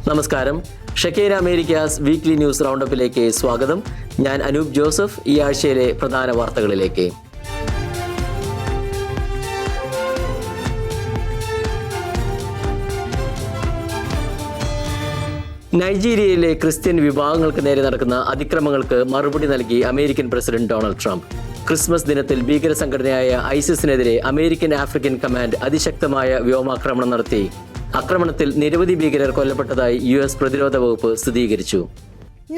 നമസ്കാരം. ഷെക്കേന Americas weekly news റൗണ്ടപ്പിലേക്ക് സ്വാഗതം. ഞാൻ അനൂപ് ജോസഫ്. ഈ ആഴ്ചയിലെ പ്രധാന വാർത്തകളിലേക്ക്. നൈജീരിയയിലെ ക്രിസ്ത്യൻ വിഭാഗങ്ങൾക്ക് നേരെ നടക്കുന്ന അതിക്രമങ്ങൾക്ക് മറുപടി നൽകി American president Donald Trump. Christmas ദിനത്തിൽ ഭീകര സംഘടനയായ ഐസിസിനെതിരെ അമേരിക്കൻ ആഫ്രിക്കൻ കമാൻഡ് അതിശക്തമായ വ്യോമാക്രമണം നടത്തി. ആക്രമണത്തിൽ നിരവധി ഭീകരർ കൊല്ലപ്പെട്ടതായി US പ്രതിരോധ വകുപ്പ് സ്ഥിരീകരിച്ചു.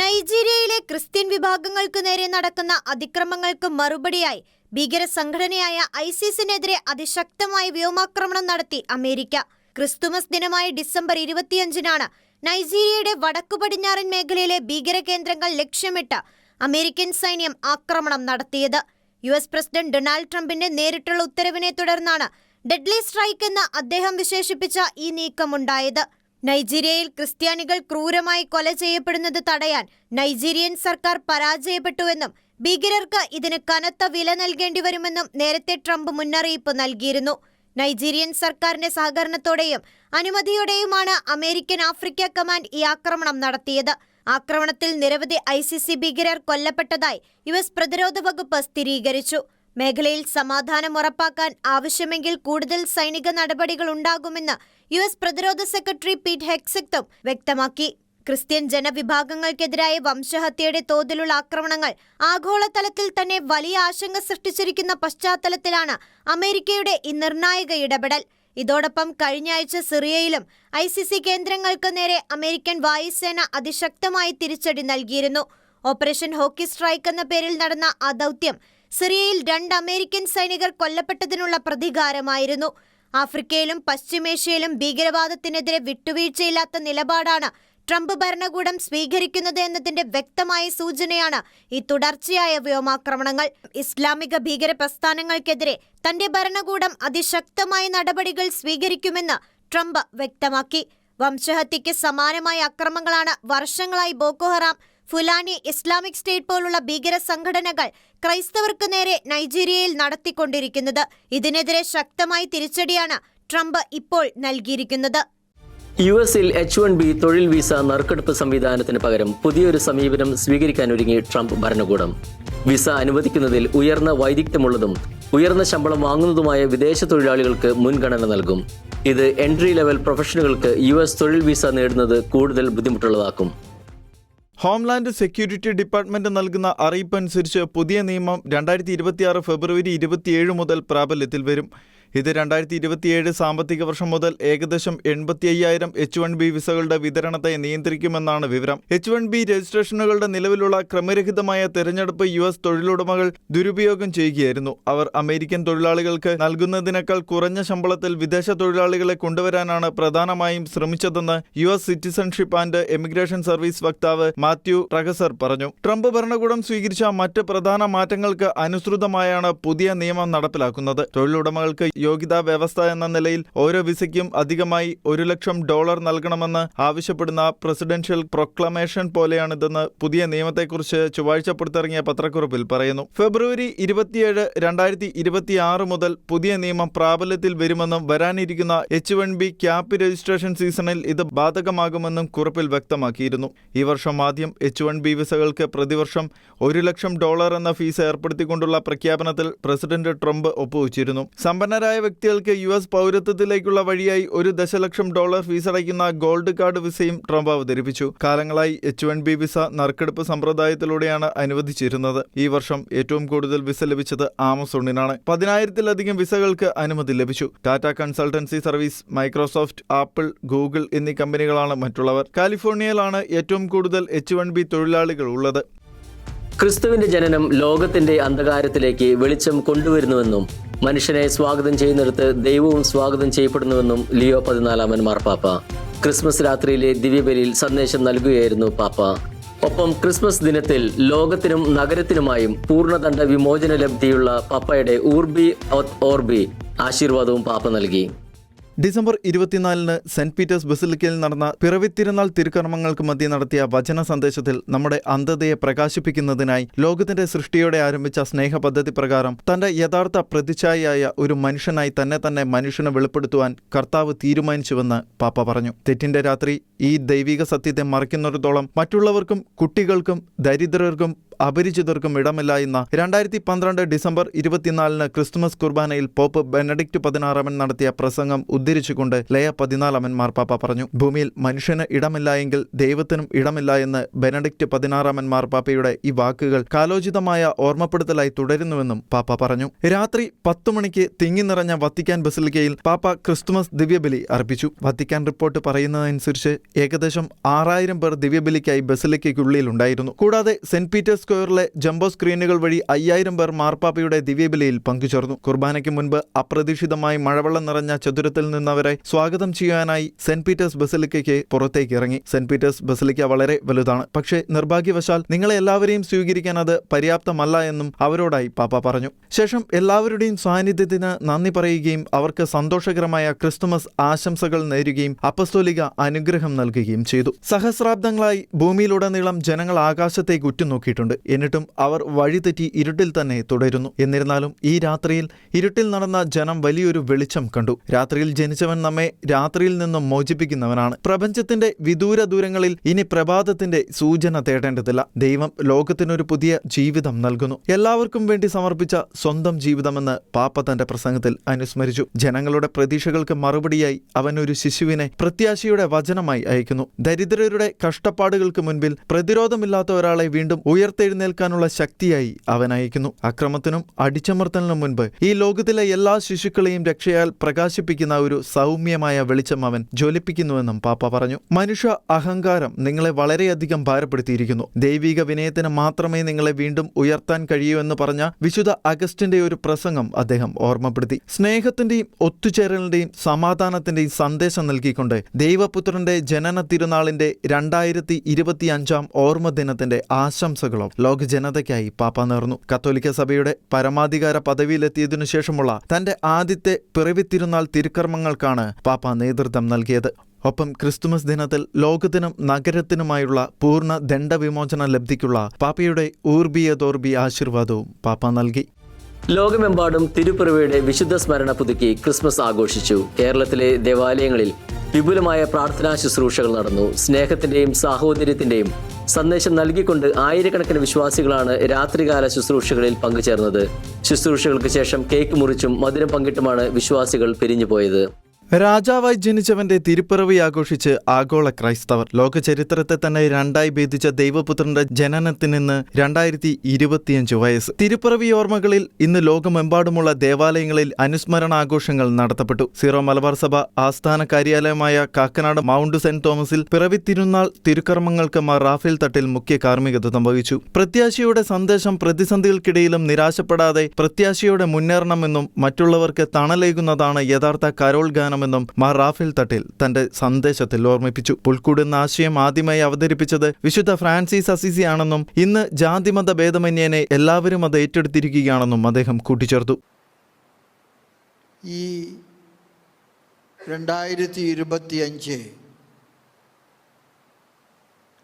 നൈജീരിയയിലെ ക്രിസ്ത്യൻ വിഭാഗങ്ങൾക്ക് നേരെ നടക്കുന്ന അതിക്രമങ്ങൾക്ക് മറുപടിയായി ഭീകര സംഘടനയായ ഐസിസിനെതിരെ അതിശക്തമായ വ്യോമാക്രമണം നടത്തി അമേരിക്ക. ക്രിസ്തുമസ് ദിനമായ ഡിസംബർ 25-നാണ് നൈജീരിയയുടെ വടക്കു പടിഞ്ഞാറൻ മേഖലയിലെ ഭീകര കേന്ദ്രങ്ങൾ ലക്ഷ്യമിട്ട് അമേരിക്കൻ സൈന്യം ആക്രമണം നടത്തിയത്. US പ്രസിഡന്റ് ഡൊണാൾഡ് ട്രംപിന്റെ നേരിട്ടുള്ള ഉത്തരവിനെ തുടർന്നാണ് ഡെഡ്ലി സ്ട്രൈക്ക് എന്ന് അദ്ദേഹം വിശേഷിപ്പിച്ച ഈ നീക്കമുണ്ടായത്. നൈജീരിയയിൽ ക്രിസ്ത്യാനികൾ ക്രൂരമായി കൊല ചെയ്യപ്പെടുന്നത് തടയാൻ നൈജീരിയൻ സർക്കാർ പരാജയപ്പെട്ടുവെന്നും ഭീകരർക്ക് ഇതിന് കനത്ത വില നൽകേണ്ടി വരുമെന്നും നേരത്തെ ട്രംപ് മുന്നറിയിപ്പ് നൽകിയിരുന്നു. നൈജീരിയൻ സർക്കാരിന്റെ സഹകരണത്തോടെയും അനുമതിയോടെയുമാണ് അമേരിക്കൻ ആഫ്രിക്ക കമാൻഡ് ഈ ആക്രമണം നടത്തിയത്. ആക്രമണത്തിൽ നിരവധി ICC ഭീകരർ കൊല്ലപ്പെട്ടതായി US പ്രതിരോധ വകുപ്പ് സ്ഥിരീകരിച്ചു. മേഖലയിൽ സമാധാനം ഉറപ്പാക്കാൻ ആവശ്യമെങ്കിൽ കൂടുതൽ സൈനിക നടപടികൾ ഉണ്ടാകുമെന്ന് US പ്രതിരോധ സെക്രട്ടറി പീറ്റ് ഹെഗ്സെത്തും വ്യക്തമാക്കി. ക്രിസ്ത്യൻ ജനവിഭാഗങ്ങൾക്കെതിരായ വംശഹത്യയുടെ തോതിലുള്ള ആക്രമണങ്ങൾ ആഗോളതലത്തിൽ തന്നെ വലിയ ആശങ്ക സൃഷ്ടിച്ചിരിക്കുന്ന പശ്ചാത്തലത്തിലാണ് അമേരിക്കയുടെ ഈ നിർണായക ഇടപെടൽ. ഇതോടൊപ്പം കഴിഞ്ഞയാഴ്ച സിറിയയിലും ICC കേന്ദ്രങ്ങൾക്ക് നേരെ അമേരിക്കൻ വായുസേന അതിശക്തമായി തിരിച്ചടി നൽകിയിരുന്നു. ഓപ്പറേഷൻ ഹോക്കി സ്ട്രൈക്ക് എന്ന പേരിൽ നടന്ന ആ ദൗത്യം സിറിയയിൽ 2 അമേരിക്കൻ സൈനികർ കൊല്ലപ്പെട്ടതിനുള്ള പ്രതികാരമായിരുന്നു. ആഫ്രിക്കയിലും പശ്ചിമേഷ്യയിലും ഭീകരവാദത്തിനെതിരെ വിട്ടുവീഴ്ചയില്ലാത്ത നിലപാടാണ് ട്രംപ് ഭരണകൂടം സ്വീകരിക്കുന്നത് എന്നതിന്റെ വ്യക്തമായ സൂചനയാണ് ഈ തുടർച്ചയായ വ്യോമാക്രമണങ്ങൾ. ഇസ്ലാമിക ഭീകര പ്രസ്ഥാനങ്ങൾക്കെതിരെ തന്റെ ഭരണകൂടം അതിശക്തമായ നടപടികൾ സ്വീകരിക്കുമെന്ന് ട്രംപ് വ്യക്തമാക്കി. വംശഹത്യയ്ക്ക് സമാനമായ അക്രമങ്ങളാണ് വർഷങ്ങളായി Boko Haram, Fulani, Islamic state പോലുള്ള ഭീകര സംഘടനകൾ ക്രൈസ്തവർക്ക് നേരെ നൈജീരിയയിൽ നടത്തിക്കൊണ്ടിരിക്കുന്നത്. ഇതിനെതിരെ ശക്തമായ തിരിച്ചടിയാണ് ട്രംപ് ഇപ്പോൾ നൽകിയിരിക്കുന്നത്. US-ൽ H-1B തൊഴിൽ വിസ നറുക്കെടുപ്പ് സംവിധാനത്തിന് പകരം പുതിയൊരു സമീപനം സ്വീകരിക്കാനൊരുങ്ങി ട്രംപ് ഭരണകൂടം. വിസ അനുവദിക്കുന്നതിൽ ഉയർന്ന വൈദഗ്ധ്യമുള്ളതും ഉയർന്ന ശമ്പളം വാങ്ങുന്നതുമായ വിദേശ തൊഴിലാളികൾക്ക് മുൻഗണന നൽകും. ഇത് എൻട്രി ലെവൽ പ്രൊഫഷനുകൾക്ക് US തൊഴിൽ വിസ നേടുന്നത് കൂടുതൽ ബുദ്ധിമുട്ടുള്ളതാക്കും. ഹോംലാൻഡ് സെക്യൂരിറ്റി ഡിപ്പാർട്ട്മെന്റ് നൽകുന്ന അറിയിപ്പനുസരിച്ച് പുതിയ നിയമം 2026 ഫെബ്രുവരി 27 മുതൽ പ്രാബല്യത്തിൽ വരും. ഇത് 2027 സാമ്പത്തിക വർഷം മുതൽ ഏകദേശം 85,000 H-1B വിസകളുടെ വിതരണത്തെ നിയന്ത്രിക്കുമെന്നാണ് വിവരം. H-1B രജിസ്ട്രേഷനുകളുടെ നിലവിലുള്ള ക്രമരഹിതമായ തെരഞ്ഞെടുപ്പ് US തൊഴിലുടമകൾ ദുരുപയോഗം ചെയ്യുകയായിരുന്നു. അവർ അമേരിക്കൻ തൊഴിലാളികൾക്ക് നൽകുന്നതിനേക്കാൾ കുറഞ്ഞ ശമ്പളത്തിൽ വിദേശ തൊഴിലാളികളെ കൊണ്ടുവരാനാണ് പ്രധാനമായും ശ്രമിച്ചതെന്ന് US citizenship and emigration service വക്താവ് മാത്യു ട്രഗസർ പറഞ്ഞു. ട്രംപ് ഭരണകൂടം സ്വീകരിച്ച മറ്റ് പ്രധാന മാറ്റങ്ങൾക്ക് അനുസൃതമായാണ് പുതിയ നിയമം നടപ്പിലാക്കുന്നത്. തൊഴിലുടമകൾക്ക് യോഗ്യതാ വ്യവസ്ഥ എന്ന നിലയിൽ ഓരോ വിസയ്ക്കും അധികമായി $100,000 നൽകണമെന്ന് ആവശ്യപ്പെടുന്ന പ്രസിഡൻഷ്യൽ പ്രൊക്ലമേഷൻ പോലെയാണിതെന്ന് പുതിയ നിയമത്തെക്കുറിച്ച് ചൊവ്വാഴ്ച പുറത്തിറങ്ങിയ പത്രക്കുറിപ്പിൽ പറയുന്നു. ഫെബ്രുവരി 27, 2026 മുതൽ പുതിയ നിയമം പ്രാബല്യത്തിൽ വരുമെന്നും വരാനിരിക്കുന്ന H-1B ക്യാപ് രജിസ്ട്രേഷൻ സീസണിൽ ഇത് ബാധകമാകുമെന്നും കുറിപ്പിൽ വ്യക്തമാക്കിയിരുന്നു. ഈ വർഷം ആദ്യം H-1B വിസകൾക്ക് പ്രതിവർഷം $100,000 എന്ന ഫീസ് ഏർപ്പെടുത്തിക്കൊണ്ടുള്ള പ്രഖ്യാപനത്തിൽ പ്രസിഡന്റ് ട്രംപ് ഒപ്പുവച്ചിരുന്നു. സമ്പന്നരായ വ്യക്തികൾക്ക് US പൗരത്വത്തിലേക്കുള്ള വഴിയായി $1 ദശലക്ഷം ഫീസ് അടയ്ക്കുന്ന ഗോൾഡ് കാർഡ് വിസയും ട്രംപ് അവതരിപ്പിച്ചു. കാലങ്ങളായി H-1B വിസ നറുക്കെടുപ്പ് സമ്പ്രദായത്തിലൂടെയാണ് അനുവദിച്ചിരുന്നത്. ഈ വർഷം ഏറ്റവും കൂടുതൽ വിസ ലഭിച്ചത് ആമസോണിനാണ്. 10,000-ലധികം വിസകൾക്ക് അനുമതി ലഭിച്ചു. Tata consultancy service, Microsoft, apple, Google എന്നീ കമ്പനികളാണ് മറ്റുള്ളവർ. കാലിഫോർണിയയിലാണ് ഏറ്റവും കൂടുതൽ H-1B തൊഴിലാളികൾ ഉള്ളത്. ക്രിസ്തുവിന്റെ ജനനം ലോകത്തിന്റെ അന്ധകാരത്തിലേക്ക് വെളിച്ചം കൊണ്ടുവരുന്നുവെന്നും മനുഷ്യനെ സ്വാഗതം ചെയ്യുന്നിടത്ത് ദൈവവും സ്വാഗതം ചെയ്യപ്പെടുന്നുവെന്നും ലിയോ 14 മാർപ്പാപ്പ ക്രിസ്മസ് രാത്രിയിലെ ദിവ്യബലിയിൽ സന്ദേശം നൽകുകയായിരുന്നു പാപ്പ. ഒപ്പം ക്രിസ്മസ് ദിനത്തിൽ ലോകത്തിനും നഗരത്തിനുമായും പൂർണ്ണദണ്ഡ വിമോചന ലബ്ധിയുള്ള പാപ്പയുടെ ഊർബി ഒത് ഓർബി ആശീർവാദവും പാപ്പ നൽകി. ഡിസംബർ 24 സെന്റ് പീറ്റേഴ്സ് ബസിലിക്കയിൽ നടന്ന പിറവിത്തിരുന്നാൾ തിരുക്കർമ്മങ്ങൾക്ക് മധ്യേ നടത്തിയ വചന സന്ദേശത്തിൽ നമ്മുടെ അന്ധതയെ പ്രകാശിപ്പിക്കുന്നതിനായി ലോകത്തിന്റെ സൃഷ്ടിയോടെ ആരംഭിച്ച സ്നേഹ പദ്ധതി പ്രകാരം തന്റെ യഥാർത്ഥ പ്രതിച്ഛായയായ ഒരു മനുഷ്യനായി തന്നെ മനുഷ്യനെ വെളിപ്പെടുത്തുവാൻ കർത്താവ് തീരുമാനിച്ചുവെന്ന് പാപ്പ പറഞ്ഞു. തെറ്റിന്റെ രാത്രി ഈ ദൈവിക സത്യത്തെ മറയ്ക്കുന്നിടത്തോളം മറ്റുള്ളവർക്കും കുട്ടികൾക്കും ദരിദ്രർക്കും അപരിചിതർക്കും ഇടമില്ല എന്ന 2012 ഡിസംബർ 24 ക്രിസ്തുമസ് കുർബാനയിൽ പോപ്പ് ബെനഡിക്റ്റ് 16 നടത്തിയ പ്രസംഗം ഉദ്ധരിച്ചുകൊണ്ട് ലയ 14 മാർപ്പാപ്പ പറഞ്ഞു. ഭൂമിയിൽ മനുഷ്യന് ഇടമില്ല എങ്കിൽ ദൈവത്തിനും ഇടമില്ല എന്ന് ബെനഡിക്റ്റ് 16 മാർപ്പാപ്പയുടെ ഈ വാക്കുകൾ കാലോചിതമായ ഓർമ്മപ്പെടുത്തലായി തുടരുന്നുവെന്നും പാപ്പ പറഞ്ഞു. രാത്രി 10 മണിക്ക് തിങ്ങി നിറഞ്ഞ വത്തിക്കാൻ ബസിലിക്കയിൽ പാപ്പ ക്രിസ്തുമസ് ദിവ്യബലി അർപ്പിച്ചു. വത്തിക്കാൻ റിപ്പോർട്ട് പറയുന്നതനുസരിച്ച് ഏകദേശം 6000 പേർ ദിവ്യബലിക്കായി ബസിലിക്കയ്ക്കുള്ളിൽ ഉണ്ടായിരുന്നു. കൂടാതെ സെന്റ് പീറ്റേഴ്സ് സ്ക്വയറിലെ ജംബോ സ്ക്രീനുകൾ വഴി 5000 പേർ മാർപ്പാപ്പയുടെ ദിവ്യബലിയിൽ പങ്കുചേർന്നു. കുർബാനയ്ക്ക് മുൻപ് അപ്രതീക്ഷിതമായി മഴവെള്ളം നിറഞ്ഞ ചതുരത്തിൽ നിന്നവരെ സ്വാഗതം ചെയ്യാനായി സെന്റ് പീറ്റേഴ്സ് ബസിലിക്കയ്ക്ക് പുറത്തേക്ക് ഇറങ്ങി. സെന്റ് പീറ്റേഴ്സ് ബസിലിക്ക വളരെ വലുതാണ്. പക്ഷേ നിർഭാഗ്യവശാൽ നിങ്ങളെ എല്ലാവരെയും സ്വീകരിക്കാൻ അത് പര്യാപ്തമല്ല എന്നും അവരോടായി പാപ്പ പറഞ്ഞു. ശേഷം എല്ലാവരുടെയും സാന്നിധ്യത്തിന് നന്ദി പറയുകയും അവർക്ക് സന്തോഷകരമായ ക്രിസ്തുമസ് ആശംസകൾ നേരുകയും അപ്പസ്തോലിക അനുഗ്രഹം നൽകുകയും ചെയ്തു. സഹസ്രാബ്ദങ്ങളായി ഭൂമിയിലുടനീളം ജനങ്ങൾ ആകാശത്തേക്ക് ഉറ്റുനോക്കിയിട്ടുണ്ട്. എന്നിട്ടും അവർ വഴിതെറ്റി ഇരുട്ടിൽ തന്നെ തുടരുന്നു. എന്നിരുന്നാലും ഈ രാത്രിയിൽ ഇരുട്ടിൽ നടന്ന ജനം വലിയൊരു വെളിച്ചം കണ്ടു. രാത്രിയിൽ ജനിച്ചവൻ നമ്മെ രാത്രിയിൽ നിന്നും മോചിപ്പിക്കുന്നവനാണ്. പ്രപഞ്ചത്തിന്റെ വിദൂര ദൂരങ്ങളിൽ ഇനി പ്രഭാതത്തിന്റെ സൂചന തേടേണ്ടതില്ല. ദൈവം ലോകത്തിനൊരു പുതിയ ജീവിതം നൽകുന്നു. എല്ലാവർക്കും വേണ്ടി സമർപ്പിച്ച സ്വന്തം ജീവിതമെന്ന് പാപ്പ തന്റെ പ്രസംഗത്തിൽ അനുസ്മരിച്ചു. ജനങ്ങളുടെ പ്രതീക്ഷകൾക്ക് മറുപടിയായി അവൻ ഒരു ശിശുവിനെ പ്രത്യാശയുടെ വചനമായി അയക്കുന്നു. ദരിദ്രരുടെ കഷ്ടപ്പാടുകൾക്ക് മുൻപിൽ പ്രതിരോധമില്ലാത്ത ഒരാളെ വീണ്ടും ഉയർത്തെഴുന്നേൽക്കാനുള്ള ശക്തിയായി അവൻ അയക്കുന്നു. അക്രമത്തിനും അടിച്ചമർത്തലിനും മുൻപ് ഈ ലോകത്തിലെ എല്ലാ ശിശുക്കളെയും രക്ഷയാൽ പ്രകാശിപ്പിക്കുന്ന ഒരു സൗമ്യമായ വെളിച്ചം അവൻ ജ്വലിപ്പിക്കുന്നുവെന്നും പാപ്പ പറഞ്ഞു. മനുഷ്യ അഹങ്കാരം നിങ്ങളെ വളരെയധികം ഭാരപ്പെടുത്തിയിരിക്കുന്നു. ദൈവിക വിനയത്തിന് മാത്രമേ നിങ്ങളെ വീണ്ടും ഉയർത്താൻ കഴിയൂ എന്ന് പറഞ്ഞ വിശുദ്ധ അഗസ്റ്റിന്റെ ഒരു പ്രസംഗം അദ്ദേഹം ഓർമ്മപ്പെടുത്തി. സ്നേഹത്തിന്റെയും ഒത്തുചേരലിന്റെയും സമാധാനത്തിന്റെയും സന്ദേശം നൽകിക്കൊണ്ട് ദൈവപുത്രന്റെ ജനന തിരുനാളിന്റെ 2025 ഓർമ്മ ദിനത്തിന്റെ ആശംസകളോ ലോക ജനതയ്ക്കായി പാപ്പ നേർന്നു. കത്തോലിക്ക സഭയുടെ പരമാധികാര പദവിയിലെത്തിയതിനു ശേഷമുള്ള തന്റെ ആദ്യത്തെ പിറവിത്തിരുന്നാൾ തിരുക്കർമ്മങ്ങൾക്കാണ് പാപ്പ നേതൃത്വം നൽകിയത്. ഒപ്പം ക്രിസ്തുമസ് ദിനത്തിൽ ലോകത്തിനും നഗരത്തിനുമായുള്ള പൂർണ്ണ ദണ്ഡവിമോചന ലബ്ധിക്കുള്ള പാപ്പയുടെ ഊർബിയതോർബി ആശീർവാദവും പാപ്പ നൽകി. ലോകമെമ്പാടും തിരുപ്പിറവിയുടെ വിശുദ്ധ സ്മരണ പുതുക്കി ക്രിസ്മസ് ആഘോഷിച്ചു. കേരളത്തിലെ ദേവാലയങ്ങളിൽ വിപുലമായ പ്രാർത്ഥനാ ശുശ്രൂഷകൾ നടന്നു. സ്നേഹത്തിന്റെയും സാഹോദര്യത്തിന്റെയും സന്ദേശം നൽകിക്കൊണ്ട് ആയിരക്കണക്കിന് വിശ്വാസികളാണ് രാത്രികാല ശുശ്രൂഷകളിൽ പങ്കുചേർന്നത്. ശുശ്രൂഷകൾക്ക് ശേഷം കേക്ക് മുറിച്ചും മധുരം പങ്കിട്ടുമാണ് വിശ്വാസികൾ പിരിഞ്ഞുപോയത്. രാജാവായി ജനിച്ചവന്റെ തിരുപ്പിറവി ആഘോഷിച്ച് ആഗോള ക്രൈസ്തവർ. ലോക ചരിത്രത്തെ തന്നെ രണ്ടായി ഭേദിച്ച ദൈവപുത്രന്റെ ജനനത്തിനിന്ന് 2025 വയസ്സ്. തിരുപ്പിറവി ഓർമ്മകളിൽ ഇന്ന് ലോകമെമ്പാടുമുള്ള ദേവാലയങ്ങളിൽ അനുസ്മരണാഘോഷങ്ങൾ നടത്തപ്പെട്ടു. സീറോ മലബാർ സഭ ആസ്ഥാന കാര്യാലയമായ കാക്കനാട് മൗണ്ട് സെന്റ് തോമസിൽ പിറവി തിരുനാൾ തിരുക്കർമ്മങ്ങൾക്ക് മാർ റാഫേൽ തട്ടിൽ മുഖ്യ കാർമ്മികത്വം വഹിച്ചു. പ്രത്യാശയുടെ സന്ദേശം പ്രതിസന്ധികൾക്കിടയിലും നിരാശപ്പെടാതെ പ്രത്യാശയോടെ മുന്നേറണമെന്നും മറ്റുള്ളവർക്ക് തണലേകുന്നതാണ് യഥാർത്ഥ കരോൾ ഗാനം ും മാർ റാഫേൽ തട്ടിൽ തന്റെ സന്ദേശത്തിൽ ഓർമ്മിപ്പിച്ചു. പുൽക്കൂട് എന്ന ആശയം ആദ്യമായി അവതരിപ്പിച്ചത് വിശുദ്ധ ഫ്രാൻസിസ് അസീസി ആണെന്നും ഇന്ന് ജാതിമത ഭേദമന്യേനെ എല്ലാവരും അത് ഏറ്റെടുത്തിരിക്കുകയാണെന്നും അദ്ദേഹം കൂട്ടിച്ചേർത്തു. ഈ 2025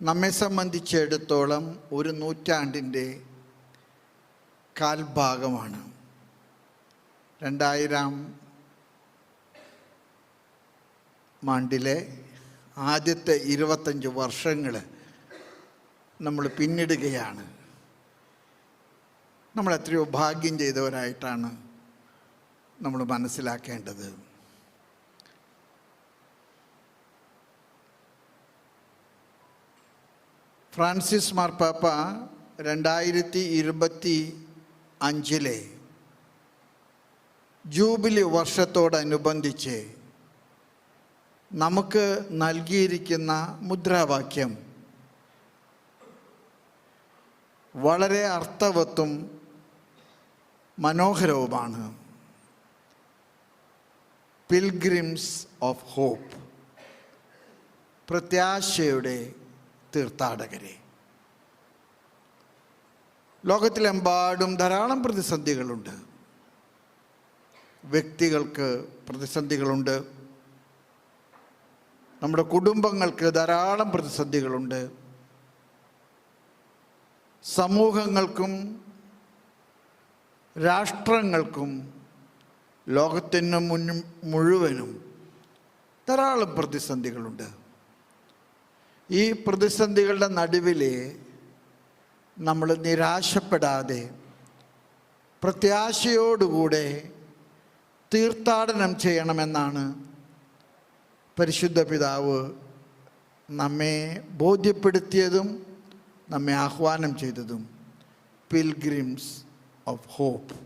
നമ്മെ സംബന്ധിച്ചിടത്തോളം ഒരു നൂറ്റാണ്ടിൻ്റെ കാൽഭാഗമാണ്. 2000 ആണ്ടിലെ ആദ്യത്തെ 25 വർഷങ്ങൾ നമ്മൾ പിന്നിടുകയാണ്. നമ്മൾ എത്രയോ ഭാഗ്യം ചെയ്തവരായിട്ടാണ് നമ്മൾ മനസ്സിലാക്കേണ്ടത്. ഫ്രാൻസിസ് മാർപ്പാപ്പ 2025 ജൂബിലി വർഷത്തോടനുബന്ധിച്ച് നമുക്ക് നൽകിയിരിക്കുന്ന മുദ്രാവാക്യം വളരെ അർത്ഥവത്തും മനോഹരവുമാണ്. പിൽഗ്രിംസ് ഓഫ് ഹോപ്പ്, പ്രത്യാശയുടെ തീർത്ഥാടകരെ. ലോകത്തിലെമ്പാടും ധാരാളം പ്രതിസന്ധികളുണ്ട്. വ്യക്തികൾക്ക് പ്രതിസന്ധികളുണ്ട്, നമ്മുടെ കുടുംബങ്ങൾക്ക് ധാരാളം പ്രതിസന്ധികളുണ്ട്. സമൂഹങ്ങൾക്കും രാഷ്ട്രങ്ങൾക്കും ലോകത്തിന് മുഴുവനും ധാരാളം പ്രതിസന്ധികളുണ്ട്. ഈ പ്രതിസന്ധികളുടെ നടുവിൽ നമ്മൾ നിരാശപ്പെടാതെ പ്രത്യാശയോടുകൂടെ തീർത്ഥാടനം ചെയ്യണമെന്നാണ് പരിശുദ്ധ പിതാവ് നമ്മെ ബോധ്യപ്പെടുത്തിയതും നമ്മെ ആഹ്വാനം ചെയ്തതും. Pilgrims of hope.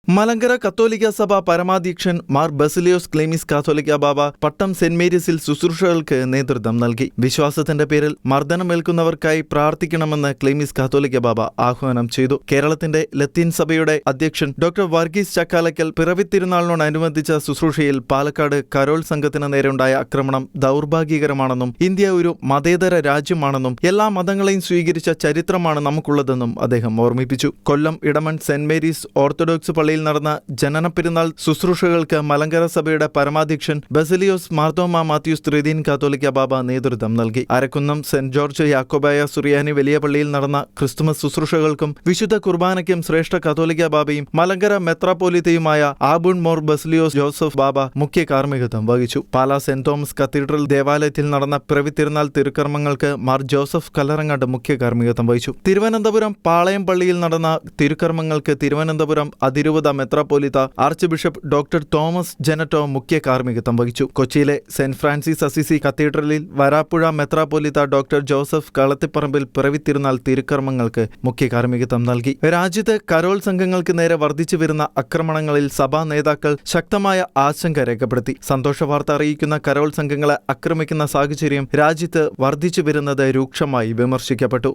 മലങ്കര കത്തോലിക്ക സഭ പരമാധ്യക്ഷൻ മാർ ബസിലിയോസ് ക്ലീമിസ് കാത്തോലിക്ക ബാബ പട്ടം സെന്റ് മേരീസിൽ ശുശ്രൂഷകൾക്ക് നേതൃത്വം നൽകി. വിശ്വാസത്തിന്റെ പേരിൽ മർദ്ദനമേൽക്കുന്നവർക്കായി പ്രാർത്ഥിക്കണമെന്ന് ക്ലീമിസ് കാത്തോലിക്ക ബാബ ആഹ്വാനം ചെയ്തു. കേരളത്തിന്റെ ലത്തീൻ സഭയുടെ അധ്യക്ഷൻ ഡോക്ടർ വർഗീസ് ചക്കാലക്കൽ പിറവിത്തിരുനാളിനോടനുബന്ധിച്ച ശുശ്രൂഷയിൽ പാലക്കാട് കരോൾ സംഘത്തിന് നേരെയുണ്ടായ ആക്രമണം ദൗർഭാഗ്യകരമാണെന്നും ഇന്ത്യ ഒരു മതേതര രാജ്യമാണെന്നും എല്ലാ മതങ്ങളെയും സ്വീകരിച്ച ചരിത്രമാണ് നമുക്കുള്ളതെന്നും അദ്ദേഹം ഓർമ്മിപ്പിച്ചു. കൊല്ലം ഇടമൺ സെന്റ് മേരീസ് ഓർത്തഡോക്സ് പള്ളിയിൽ നടന്ന ജനന പെരുന്നാൾ ശുശ്രൂഷകൾക്ക് മലങ്കര സഭയുടെ പരമാധ്യക്ഷൻ ബസിലിയോസ് മാർത്തോമാ മാത്യൂസ് ത്രിദീൻ കാത്തോലിക്ക ബാബ നേതൃത്വം നൽകി. അരക്കുന്നം സെന്റ് ജോർജ് യാക്കോബായ സുറിയാനി വലിയ പള്ളിയിൽ നടന്ന ക്രിസ്തുമസ് ശുശ്രൂഷകൾക്കും വിശുദ്ധ കുർബാനയ്ക്കും ശ്രേഷ്ഠ കാത്തോലിക്ക ബാബയും മലങ്കര മെത്രാപ്പോലിത്തയുമായ ആബുൺ മോർ ബസിലിയോസ് ജോസഫ് ബാബ മുഖ്യ കാർമ്മികത്വം വഹിച്ചു. പാലാ സെന്റ് തോമസ് കത്തീഡ്രൽ ദേവാലയത്തിൽ നടന്ന പിറവിത്തിരുന്നാൾ തിരുക്കർമ്മങ്ങൾക്ക് മാർ ജോസഫ് കല്ലറങ്ങാട് മുഖ്യ കാർമ്മികത്വം വഹിച്ചു. തിരുവനന്തപുരം പാളയം പള്ളിയിൽ നടന്ന തിരുക്കർമ്മങ്ങൾക്ക് തിരുവനന്തപുരം അതിരൂപത മെത്രാപ്പോലിത്ത ആർച്ച് ബിഷപ്പ് ഡോക്ടർ തോമസ് ജനറ്റോ മുഖ്യ കാർമ്മികത്വം വഹിച്ചു. കൊച്ചിയിലെ സെന്റ് ഫ്രാൻസിസ് അസിസി കത്തീഡ്രലിൽ വരാപ്പുഴ മെത്രാപ്പോലിത്ത ഡോക്ടർ ജോസഫ് കളത്തിപ്പറമ്പിൽ പിറവിത്തിരുന്നാൾ തിരുക്കർമ്മങ്ങൾക്ക് മുഖ്യ കാർമ്മികത്വം നൽകി. രാജ്യത്ത് കരോൾ സംഘങ്ങൾക്ക് നേരെ വർദ്ധിച്ചു വരുന്ന ആക്രമണങ്ങളിൽ സഭാ നേതാക്കൾ ശക്തമായ ആശങ്ക രേഖപ്പെടുത്തി. സന്തോഷ വാർത്ത അറിയിക്കുന്ന കരോൾ സംഘങ്ങളെ ആക്രമിക്കുന്ന സാഹചര്യം രാജ്യത്ത് വർദ്ധിച്ചു വരുന്നത് രൂക്ഷമായി വിമർശിക്കപ്പെട്ടു.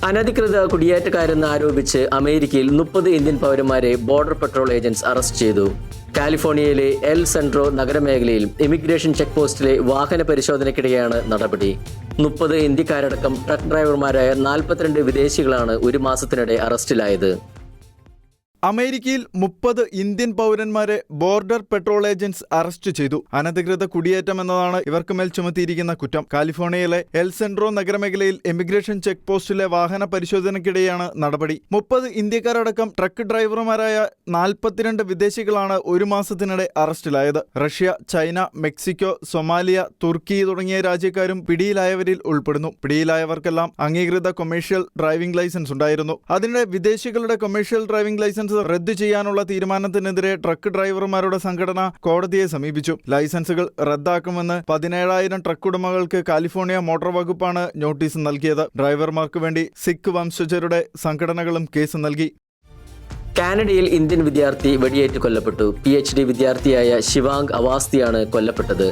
അനധികൃത കുടിയേറ്റക്കാരെന്ന് ആരോപിച്ച് അമേരിക്കയിൽ 30 ഇന്ത്യൻ പൗരന്മാരെ ബോർഡർ പെട്രോൾ ഏജൻറ്റ്സ് അറസ്റ്റ് ചെയ്തു. കാലിഫോർണിയയിലെ എൽ സെൻട്രോ നഗരമേഖലയിൽ ഇമിഗ്രേഷൻ ചെക്ക് പോസ്റ്റിലെ വാഹന പരിശോധനയ്ക്കിടെയാണ് നടപടി. 30 ഇന്ത്യക്കാരടക്കം ട്രക്ക് ഡ്രൈവർമാരായ 42 വിദേശികളാണ് ഒരു മാസത്തിനിടെ അറസ്റ്റിലായത്. അമേരിക്കയിൽ 30 ഇന്ത്യൻ പൗരന്മാരെ ബോർഡർ പെട്രോൾ ഏജൻറ്റ്സ് അറസ്റ്റ് ചെയ്തു. അനധികൃത കുടിയേറ്റം എന്നതാണ് ഇവർക്ക് മേൽ ചുമത്തിയിരിക്കുന്ന കുറ്റം. കാലിഫോർണിയയിലെ എൽ സെൻട്രോ നഗരമേഖലയിൽ ഇമിഗ്രേഷൻ ചെക്ക് പോസ്റ്റിലെ വാഹന പരിശോധനയ്ക്കിടെയാണ് നടപടി. 30 ഇന്ത്യക്കാരടക്കം ട്രക്ക് ഡ്രൈവർമാരായ 42 വിദേശികളാണ് ഒരു മാസത്തിനിടെ അറസ്റ്റിലായത്. റഷ്യ, ചൈന, മെക്സിക്കോ, സൊമാലിയ, തുർക്കി തുടങ്ങിയ രാജ്യക്കാരും പിടിയിലായവരിൽ ഉൾപ്പെടുന്നു. പിടിയിലായവർക്കെല്ലാം അംഗീകൃത കൊമേഴ്ഷ്യൽ ഡ്രൈവിംഗ് ലൈസൻസ് ഉണ്ടായിരുന്നു. അതിനിടെ വിദേശികളുടെ കൊമേഴ്ഷ്യൽ ഡ്രൈവിംഗ് ലൈസൻസ് റദ്ദു ചെയ്യാനുള്ള തീരുമാനത്തിനെതിരെ ട്രക്ക് ഡ്രൈവർമാരുടെ സംഘടന കോടതിയെ സമീപിച്ചു. ലൈസൻസുകൾ റദ്ദാക്കുമെന്ന് 17,000 ട്രക്ക് ഉടമകൾക്ക് കാലിഫോർണിയ മോട്ടോർ വകുപ്പാണ് നോട്ടീസ് നൽകിയത്. ഡ്രൈവർമാർക്ക് വേണ്ടി സിഖ് വംശജരുടെ സംഘടനകളും കേസ് നൽകി. കാനഡയിൽ ഇന്ത്യൻ വിദ്യാർത്ഥി വെടിയേറ്റ് കൊല്ലപ്പെട്ടു. PhD വിദ്യാർത്ഥിയായ ശിവാങ് അവാസ്തിയാണ് കൊല്ലപ്പെട്ടത്.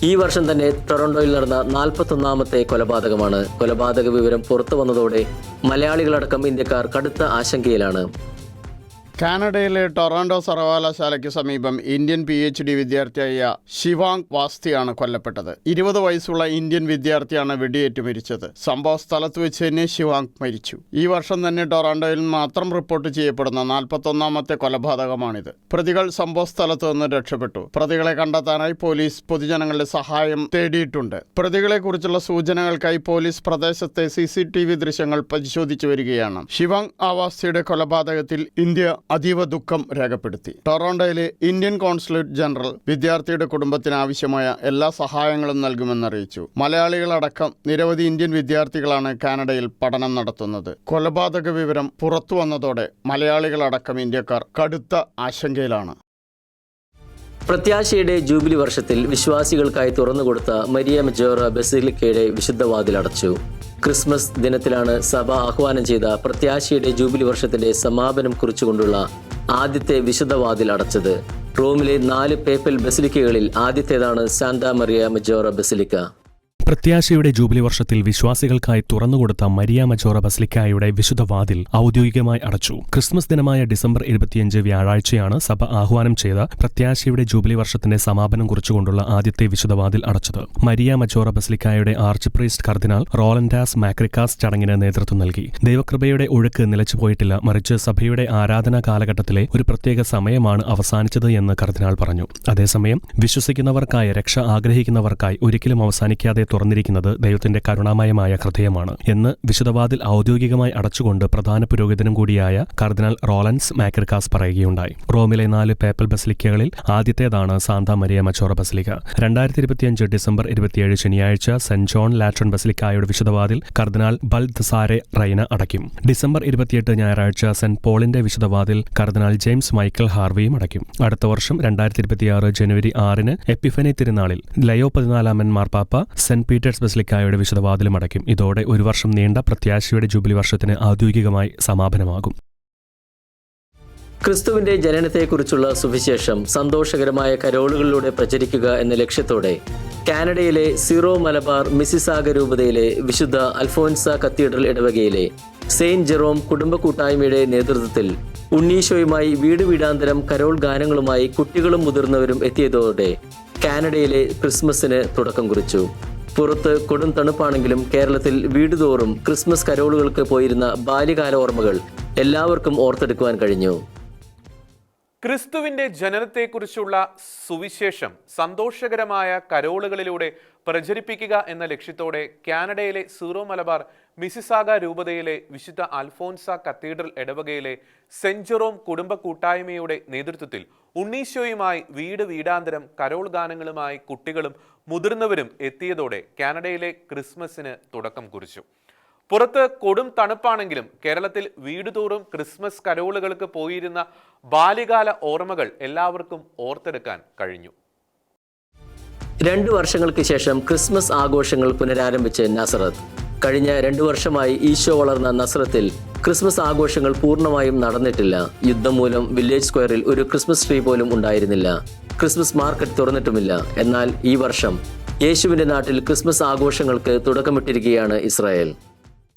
ഈ വർഷം തന്നെ ടൊറന്റോയിൽ നടന്ന 41ാമത്തെ കൊലപാതകമാണ്. കൊലപാതക വിവരം പുറത്തു വന്നതോടെ മലയാളികളടക്കം ഇന്ത്യക്കാർ കടുത്ത ആശങ്കയിലാണ്. കാനഡയിലെ ടൊറാൻഡോ സർവകലാശാലയ്ക്ക് സമീപം ഇന്ത്യൻ PhD വിദ്യാർത്ഥിയായ ശിവാങ് വാസ്തിയാണ് കൊല്ലപ്പെട്ടത്. 20 വയസ്സുള്ള ഇന്ത്യൻ വിദ്യാർത്ഥിയാണ് വെടിയേറ്റ് മരിച്ചത്. സംഭവ സ്ഥലത്ത് വെച്ച് തന്നെ ശിവാങ് മരിച്ചു. ഈ വർഷം തന്നെ ടൊറാൻഡോയിൽ മാത്രം റിപ്പോർട്ട് ചെയ്യപ്പെടുന്ന 41ാമത്തെ കൊലപാതകമാണിത്. പ്രതികൾ സംഭവ സ്ഥലത്ത് നിന്ന് രക്ഷപ്പെട്ടു. പ്രതികളെ കണ്ടെത്താനായി പോലീസ് പൊതുജനങ്ങളുടെ സഹായം തേടിയിട്ടുണ്ട്. പ്രതികളെക്കുറിച്ചുള്ള സൂചനകൾക്കായി പോലീസ് പ്രദേശത്തെ CCTV ദൃശ്യങ്ങൾ പരിശോധിച്ചു വരികയാണ്. ശിവാങ് അവാസ്തിയുടെ കൊലപാതകത്തിൽ ഇന്ത്യ അതീവ ദുഃഖം രേഖപ്പെടുത്തി. ടൊറന്റോയിലെ ഇന്ത്യൻ കോൺസുലേറ്റ് ജനറൽ വിദ്യാർത്ഥിയുടെ കുടുംബത്തിന് ആവശ്യമായ എല്ലാ സഹായങ്ങളും നൽകുമെന്നറിയിച്ചു. മലയാളികളടക്കം നിരവധി ഇന്ത്യൻ വിദ്യാർത്ഥികളാണ് കാനഡയിൽ പഠനം നടത്തുന്നത്. കൊലപാതക വിവരം പുറത്തു വന്നതോടെ മലയാളികളടക്കം ഇന്ത്യക്കാർ കടുത്ത ആശങ്കയിലാണ്. പ്രത്യാശയുടെ ജൂബിലി വർഷത്തിൽ വിശ്വാസികൾക്കായി തുറന്നുകൊടുത്ത മരിയ മെജോറ ബസിലിക്കയുടെ വിശുദ്ധ വാതിൽ അടച്ചു. ക്രിസ്മസ് ദിനത്തിലാണ് സഭ ആഹ്വാനം ചെയ്ത പ്രത്യാശയുടെ ജൂബിലി വർഷത്തിന്റെ സമാപനം കുറിച്ചുകൊണ്ടുള്ള ആദ്യത്തെ വിശുദ്ധ വാതിൽ അടച്ചത്. റോമിലെ 4 പേപ്പൽ ബസിലിക്കകളിൽ ആദ്യത്തേതാണ് സാന്താ മറിയ മെജോറ ബസിലിക്ക. പ്രത്യാശയുടെ ജൂബിലി വർഷത്തിൽ വിശ്വാസികൾക്കായി തുറന്നുകൊടുത്ത മരിയ മജോറ ബസിലിക്കായുടെ വിശുദ്ധ വാതിൽ ഔദ്യോഗികമായി അടച്ചു. ക്രിസ്മസ് ദിനമായ ഡിസംബർ 25 വ്യാഴാഴ്ചയാണ് സഭ ആഹ്വാനം ചെയ്ത പ്രത്യാശയുടെ ജൂബിലി വർഷത്തിന്റെ സമാപനം കുറിച്ചുകൊണ്ടുള്ള ആദ്യത്തെ വിശുദ്ധ വാതിൽ അടച്ചത്. മരിയ മജോറ ബസിലിക്കായുടെ ആർച്ച് പ്രീസ്റ്റ് കർദിനാൾ റോളൻഡാസ് മാക്രിക്കാസ് ചടങ്ങിന് നേതൃത്വം നൽകി. ദൈവകൃപയുടെ ഒഴുക്ക് നിലച്ചുപോയിട്ടില്ല, മറിച്ച് സഭയുടെ ആരാധനാ കാലഘട്ടത്തിലെ ഒരു പ്രത്യേക സമയമാണ് അവസാനിച്ചത് എന്ന് കർദിനാൾ പറഞ്ഞു. അതേസമയം വിശ്വസിക്കുന്നവർക്കായി, രക്ഷ ആഗ്രഹിക്കുന്നവർക്കായി ഒരിക്കലും അവസാനിക്കാതെ തുറന്നിരിക്കുന്നത് ദൈവത്തിന്റെ കരുണാമയമായ ഹൃദയമാണ് എന്ന് വിശുദ്ധവാതിൽ ഔദ്യോഗികമായി അടച്ചുകൊണ്ട് പ്രധാന പുരോഹിതനും കൂടിയായ കർദിനാൾ റോളൻസ് മാക്രിക്കാസ് പറയുകയുണ്ടായി. റോമിലെ 4 പേപ്പൽ ബസിലിക്കകളിൽ ആദ്യത്തേതാണ് Santa Maria majora basilica. 2025 December 27 ശനിയാഴ്ച സെന്റ് ജോൺ ലാട്രൺ ബസിലിക്കായുടെ വിശുദ്ധവാതിൽ കർദിനാൾ ബൽദസാരെ റൈന അടയ്ക്കും. ഡിസംബർ 28 ഞായറാഴ്ച സെന്റ് പോളിന്റെ വിശുദ്ധവാതിൽ കർദിനാൾ ജെയിംസ് മൈക്കൽ ഹാർവിയും അടയ്ക്കും. അടുത്ത വർഷം 2026 ജനുവരി 6 എപ്പിഫനി തിരുനാളിൽ ലയോ 14 മാർപ്പാപ്പ സെന്റ് പീറ്റേഴ്സ് ബസിലിക്കായുടെ വിശുദ്ധവാതിലും അടയ്ക്കും. ഇതോടെ ഒരു വർഷം നീണ്ട പ്രത്യാശയുടെ ജൂബിലി വർഷത്തിന് ഔദ്യോഗികമായി സമാപനമാകും. ക്രിസ്തുവിന്റെ ജനനത്തെക്കുറിച്ചുള്ള സുവിശേഷം സന്തോഷകരമായ കരോളുകളിലൂടെ പ്രചരിക്കുക എന്ന ലക്ഷ്യത്തോടെ കാനഡയിലെ സീറോ മലബാർ മിസിസാഗ രൂപതയിലെ വിശുദ്ധ അൽഫോൻസ കത്തീഡ്രൽ ഇടവകയിലെ സെയിന്റ് ജെറോം കുടുംബ കൂട്ടായ്മയുടെ നേതൃത്വത്തിൽ ഉണ്ണീശോയുമായി വീട് വീടാന്തരം കരോൾ ഗാനങ്ങളുമായി കുട്ടികളും മുതിർന്നവരും എത്തിയതോടെ കാനഡയിലെ ക്രിസ്മസിന് തുടക്കം കുറിച്ചു. പുറത്ത് കൊടും തണുപ്പാണെങ്കിലും കേരളത്തിൽ വീടുതോറും ക്രിസ്മസ് കരോളുകൾക്ക് പോയിരുന്ന ബാല്യകാല ഓർമ്മകൾ എല്ലാവർക്കും ഓർത്തെടുക്കുവാൻ കഴിഞ്ഞു. ക്രിസ്തുവിന്റെ ജനനത്തെക്കുറിച്ചുള്ള സുവിശേഷം സന്തോഷകരമായ കരോളുകളിലൂടെ പ്രചരിപ്പിക്കുക എന്ന ലക്ഷ്യത്തോടെ കാനഡയിലെ സീറോ മലബാർ മിസിസാഗ രൂപതയിലെ വിശുദ്ധ അൽഫോൻസ കത്തീഡ്രൽ ഇടവകയിലെ സെന്റ് ജെറോം കുടുംബ കൂട്ടായ്മയുടെ നേതൃത്വത്തിൽ ഉണ്ണീശോയുമായി വീട് വീടാന്തരം കരോൾ ഗാനങ്ങളുമായി കുട്ടികളും മുതിർന്നവരും എത്തിയതോടെ കാനഡയിലെ ക്രിസ്മസിന് തുടക്കം കുറിച്ചു. പുറത്ത് കൊടും തണുപ്പാണെങ്കിലും കേരളത്തിൽ വീടുതോറും ക്രിസ്മസ് കരോളുകൾക്ക് പോയിരുന്ന ബാല്യകാല ഓർമ്മകൾ എല്ലാവർക്കും ഓർത്തെടുക്കാൻ കഴിഞ്ഞു. 2 വർഷങ്ങൾക്ക് ശേഷം ക്രിസ്മസ് ആഘോഷങ്ങൾ പുനരാരംഭിച്ച് നസറത്ത്. കഴിഞ്ഞ 2 വർഷമായി ഈശോ വളർന്ന നസറത്തിൽ ക്രിസ്മസ് ആഘോഷങ്ങൾ പൂർണ്ണമായും നടന്നിട്ടില്ല. യുദ്ധം മൂലം വില്ലേജ് സ്ക്വയറിൽ ഒരു ക്രിസ്മസ് ട്രീ പോലും ഉണ്ടായിരുന്നില്ല. ക്രിസ്മസ് മാർക്കറ്റ് തുറന്നിട്ടുമില്ല. എന്നാൽ ഈ വർഷം യേശുവിന്റെ നാട്ടിൽ ക്രിസ്മസ് ആഘോഷങ്ങൾക്ക് തുടക്കമിട്ടിരിക്കുകയാണ് ഇസ്രായേൽ.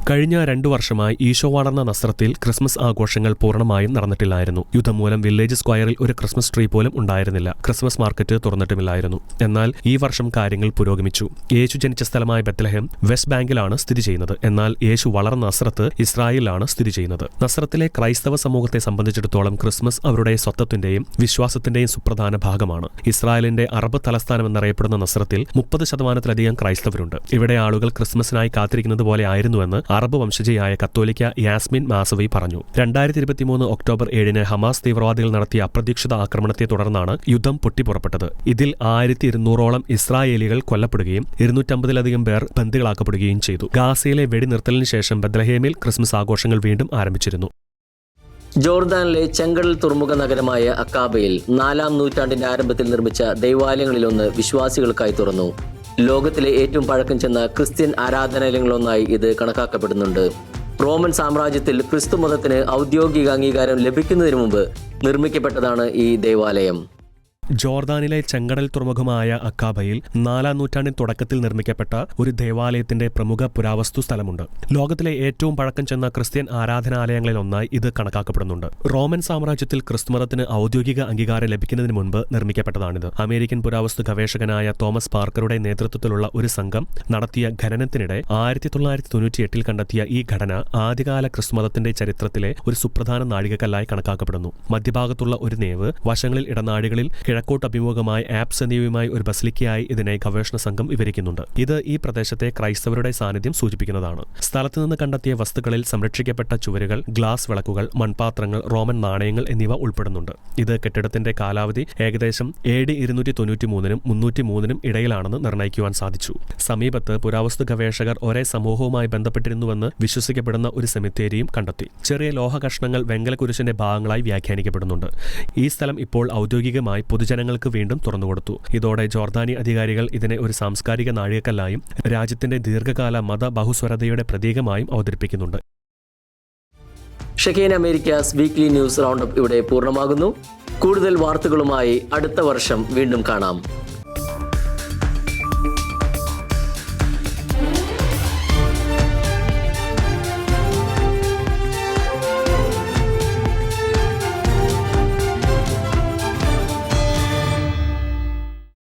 കഴിഞ്ഞ 2 വർഷമായി ഈശോ വളർന്ന നസ്രത്തിൽ ക്രിസ്മസ് ആഘോഷങ്ങൾ പൂർണ്ണമായും നടന്നിട്ടില്ലായിരുന്നു. യുദ്ധം മൂലം വില്ലേജ് സ്ക്വയറിൽ ഒരു ക്രിസ്മസ് ട്രീ പോലും ഉണ്ടായിരുന്നില്ല. ക്രിസ്മസ് മാർക്കറ്റ് തുറന്നിട്ടുമില്ലായിരുന്നു. എന്നാൽ ഈ വർഷം കാര്യങ്ങൾ പുരോഗമിച്ചു. യേശു ജനിച്ച സ്ഥലമായ ബെത്ലഹേം വെസ്റ്റ് ബാങ്കിലാണ് സ്ഥിതി ചെയ്യുന്നത്. എന്നാൽ യേശു വളർന്ന നസ്രത്ത് ഇസ്രായേലിലാണ് സ്ഥിതി ചെയ്യുന്നത്. നസ്രത്തിലെ ക്രൈസ്തവ സമൂഹത്തെ സംബന്ധിച്ചിടത്തോളം ക്രിസ്മസ് അവരുടെ സ്വത്വത്തിന്റെയും വിശ്വാസത്തിന്റെയും സുപ്രധാന ഭാഗമാണ്. ഇസ്രായേലിന്റെ അറബ് തലസ്ഥാനം എന്നറിയപ്പെടുന്ന നസ്രത്തിൽ 30% ക്രൈസ്തവരുണ്ട്. ഇവിടെ ആളുകൾ ക്രിസ്മസിനായി കാത്തിരിക്കുന്നത് പോലെ ആയിരുന്നുവെന്ന് അറബ് വംശജയായ കത്തോലിക്ക യാസ്മിൻ മാസവി പറഞ്ഞു. 2023 ഒക്ടോബർ 7 ഹമാസ് തീവ്രവാദികൾ നടത്തിയ അപ്രതീക്ഷിത ആക്രമണത്തെ തുടർന്നാണ് യുദ്ധം പൊട്ടിപ്പുറപ്പെട്ടത്. ഇതിൽ 1200ഓളം ഇസ്രായേലികൾ കൊല്ലപ്പെടുകയും 250ലധികം പേർ ബന്ദികളാക്കപ്പെടുകയും ചെയ്തു. ഗാസയിലെ വെടിനിർത്തലിന് ശേഷം ബെത്ലഹേമിൽ ക്രിസ്മസ് ആഘോഷങ്ങൾ വീണ്ടും ആരംഭിച്ചിരുന്നു. ജോർദാനിലെ ചെങ്കടൽ തുറമുഖ നഗരമായ അക്കാബയിൽ 4-ാം നൂറ്റാണ്ടിന്റെ ആരംഭത്തിൽ നിർമ്മിച്ച ദൈവാലയങ്ങളിലൊന്ന് വിശ്വാസികൾക്കായി തുറന്നു. ലോകത്തിലെ ഏറ്റവും പഴക്കം ചെന്ന ക്രിസ്ത്യൻ ആരാധനാലയങ്ങളൊന്നായി ഇത് കണക്കാക്കപ്പെടുന്നുണ്ട്. റോമൻ സാമ്രാജ്യത്തിൽ ക്രിസ്തു മതത്തിന് ഔദ്യോഗിക അംഗീകാരം ലഭിക്കുന്നതിന് മുമ്പ് നിർമ്മിക്കപ്പെട്ടതാണ് ഈ ദേവാലയം. ജോർദാനിലെ ചെങ്കടൽ തുറമുഖമായ അക്കാബയിൽ 4-ാം നൂറ്റാണ്ടിൻ തുടക്കത്തിൽ നിർമ്മിക്കപ്പെട്ട ഒരു ദേവാലയത്തിന്റെ പ്രമുഖ പുരാവസ്തു സ്ഥലമുണ്ട്. ലോകത്തിലെ ഏറ്റവും പഴക്കം ചെന്ന ക്രിസ്ത്യൻ ആരാധനാലയങ്ങളിലൊന്നായി ഇത് കണക്കാക്കപ്പെടുന്നുണ്ട്. റോമൻ സാമ്രാജ്യത്തിൽ ക്രിസ്തുമതത്തിന് ഔദ്യോഗിക അംഗീകാരം ലഭിക്കുന്നതിന് മുൻപ് നിർമ്മിക്കപ്പെട്ടതാണിത്. അമേരിക്കൻ പുരാവസ്തു ഗവേഷകനായ തോമസ് പാർക്കറുടെ നേതൃത്വത്തിലുള്ള ഒരു സംഘം നടത്തിയ ഖനനത്തിനിടെ 1998 കണ്ടെത്തിയ ഈ ഘടന ആദ്യകാല ക്രിസ്തുമതത്തിന്റെ ചരിത്രത്തിലെ ഒരു സുപ്രധാന നാഴികക്കല്ലായി കണക്കാക്കപ്പെടുന്നു. മധ്യഭാഗത്തുള്ള ഒരു നേവ്, വശങ്ങളിൽ ഇടനാഴികളിൽ കിഴക്കോട്ട് അഭിമുഖമായി ആപ്സ് എന്നിവയുമായി ഒരു ബസിലിക്കയായി ഇതിനെ ഗവേഷണ സംഘം വിവരിക്കുന്നുണ്ട്. ഇത് ഈ പ്രദേശത്തെ ക്രൈസ്തവരുടെ സാന്നിധ്യം സൂചിപ്പിക്കുന്നതാണ്. സ്ഥലത്ത് നിന്ന് കണ്ടെത്തിയ വസ്തുക്കളിൽ സംരക്ഷിക്കപ്പെട്ട ചുവരുകൾ, ഗ്ലാസ് വിളക്കുകൾ, മൺപാത്രങ്ങൾ, റോമൻ നാണയങ്ങൾ എന്നിവ ഉൾപ്പെടുന്നുണ്ട്. ഇത് കെട്ടിടത്തിന്റെ കാലാവധി ഏകദേശം AD 293-നും 303-നും ഇടയിലാണെന്ന് നിർണ്ണയിക്കുവാൻ സാധിച്ചു. സമീപത്ത് പുരാവസ്തു ഗവേഷകർ ഒരേ സമൂഹവുമായി ബന്ധപ്പെട്ടിരുന്നുവെന്ന് വിശ്വസിക്കപ്പെടുന്ന ഒരു സെമിത്തേരിയും കണ്ടെത്തി. ചെറിയ ലോഹ കഷ്ണങ്ങൾ വെങ്കലക്കുരിശിന്റെ ഭാഗങ്ങളായി വ്യാഖ്യാനിക്കപ്പെടുന്നുണ്ട്. ഈ സ്ഥലം ഇപ്പോൾ ഔദ്യോഗികമായി പൊതുജനങ്ങൾക്ക് വീണ്ടും തുറന്നുകൊടുത്തു. ഇതോടെ ജോർദാനി അധികാരികൾ ഇതിനെ ഒരു സാംസ്കാരിക നാഴികക്കല്ലായും രാജ്യത്തിന്റെ ദീർഘകാല മത ബഹുസ്വരതയുടെ പ്രതീകമായും അവതരിപ്പിക്കുന്നുണ്ട്. ഷെഖേന അമേരിക്കാസ് വീക്ക്ലി ന്യൂസ് റൗണ്ടപ്പ് ഇവിടെ പൂർണ്ണമാകുന്നു. കൂടുതൽ വാർത്തകളുമായി അടുത്ത വർഷം വീണ്ടും കാണാം.